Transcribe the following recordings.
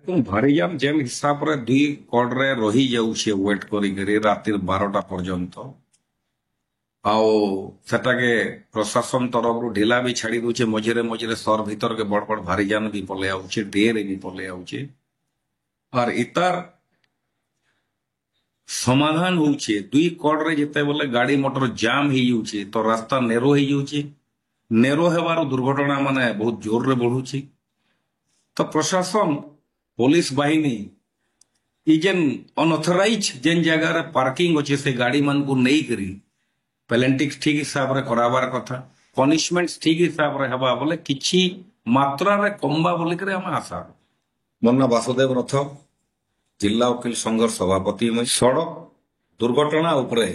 ଭାରିଜାନ ଯେନ୍ ହିସାବରେ ଦୁଇ କଡରେ ରହି ଯାଉଛେ ୱେଟ୍ କରିକିରି ରାତି 12ଟା ପର୍ଯ୍ୟନ୍ତ ଆଉ ସେଟାକେ ପ୍ରଶାସନ ତରଫରୁ ଢିଲା ବି ଛାଡି ଦଉଛେ ମଝିରେ ମଝିରେ ସହର ଭିତରକେ ବଡ ବଡ ଭାରିଜାନ ବି ପଳେଇ ଆଉଛେ ଡେରେ ବି ପଳେଇ ଆଉଛେ আর ইতার সমাধান হচ্ছে দুই কড়রে যেতেবেলে গাড়ি মোটর জাম হয়ে যাচ্ছে তো রাস্তা নেরো হয়ে যাচ্ছে নেরো হবার দুর্ঘটনা মানে বহুত জোরে বড়ুছি তো প্রশাসন পুলিশ বাহিনী ই যেন অনঅথরাইজ যেন জায়গায় পার্কিং আছে সে গাড়ি মানকু নেই করি পেনাল্টিক্স ঠিক হিসাবে করাবার কথা পনিশমেন্ট ঠিক হিসাবে হবা বলে কিছু মাত্রারে কমবা বলি করে আমি আশা মন্না বাসুদেব রথ जिला वकील संघर सभापति में सड़क दुर्घटना उपरे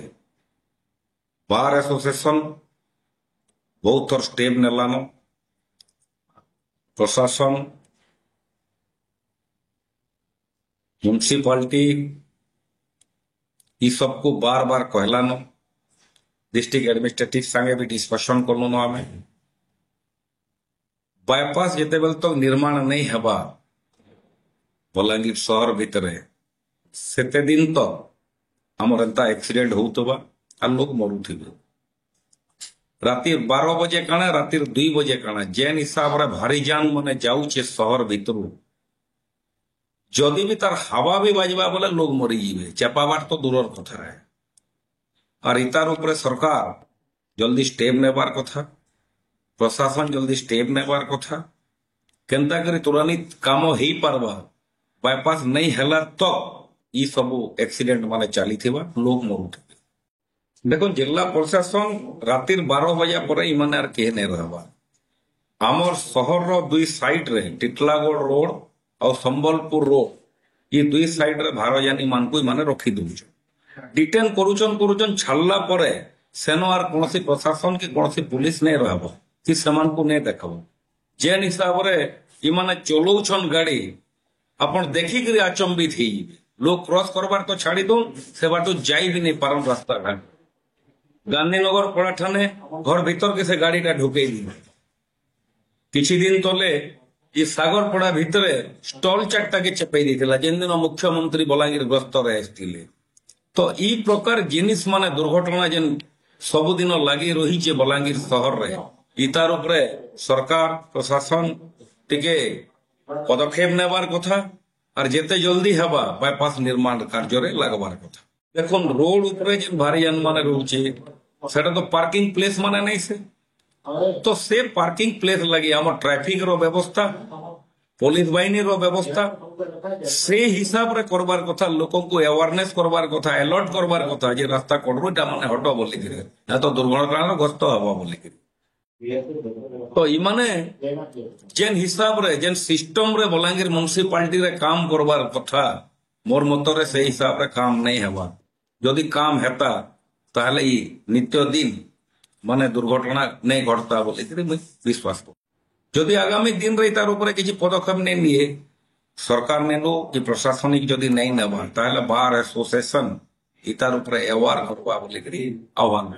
बार एसोसिएशन बहुत थर स्टेप नेलान प्रशासन म्युनिसिपालिटी ये सबको बार बार कहलान डिस्ट्रिक्ट एडमिनिस्ट्रेटिव संगे भी डिस्कशन कलुन आम बायपास जिते बेल तक निर्माण नहीं हवा बलांगीर सहर भितर सेते दिन तो आमर एंता एक्सीडेंट होउतबा आ लोग मरुथिबे राती 12 बजे काना राती 2 बजे काना जेन हिसाब रे भारी जान माने जाउछे सहर भितरु जदि भी तार हवा भी बाजबा बोले लोग मरी जीवे चपाबाट तो दूरर कथा है और इतार ऊपर सरकार जल्दी स्टेप नेबार कथा प्रशासन जल्दी स्टेप नेबार कथा केनता करी तुरंत काम हेई पारबा बायपास नहीं हैला तो ये सब एक्सीडेंट माने चली थिबा लोग मरुथे देखो जिला प्रशासन राति 12 बजे पर इमाने आर के नहीं रहबा आमर शहर रो दुई साइड रे टिटलागढ़ रोड और संबलपुर रोड ये दुई साइड रे भारजानी मानकु माने रखी दउछ डिटेन करूचन छाड़ला परे सेनो आर कोनसी प्रशासन की कोनसी पुलिस नहीं रहबा कि समान को नहीं देखबो जेन हिसाब रे इमाने चलौछन गाड़ी अपन देखिक अचंबित ही लोग क्रॉस करबार तो छाड़ी दो से बाटू जाई भी नहीं पारन रास्ता घाट गांधीनगर पड़ा ठाने घर भीतर के से गाड़ी टा ढुके दी किछि दिन तले ये सागर पड़ा भीतर स्टॉल चार्टा के चपे देथिला जेन दिन मुख्यमंत्री बलांगीर गस्त रे आस्थिले तो ई प्रकार जिनिस माने दुर्घटना जेन सब दिन लागी रही छे बलांगीर शहर रे इतार ऊपर सरकार प्रशासन टिके पदक्षेप नेबार कथा और जेते जल्दी हवा बायपास निर्माण कार्य रे लगवार कथा देखो रोड ऊपर जे भारी जान माने रहउचे सेटा तो पार्किंग प्लेस माने नहीं से तो से पार्किंग प्लेस लगी हम ट्रैफिक रो व्यवस्था पुलिस बाहिनी रो व्यवस्था से हिसाब रे करबार कथा लोगों को अवेयरनेस करबार कथा अलर्ट करबार कथा जे रास्ता कोडरुटा माने हटो बोली करे ना तो दुर्घटना ग्रस्त हवा बोली करे तो इमाने जेन हिसाब रे जेन सिस्टम रे बलांगीर म्युनिसिपालिटी रे काम करबार कथा मोर मतरे से हिसाब रे काम नहीं हवा जदि काम हेता ताहले ई नित्य दिन माने दुर्घटना नहीं घटता बोले कि विश्वास को जदि आगामी दिन रे तार ऊपर किछि पदक्षेप नहीं लिए सरकार ने लो कि प्रशासनिक जदि नहीं नेबा ताहले बार एसोसिएशन इतार ऊपर एवार करबा बोले कि आह्वान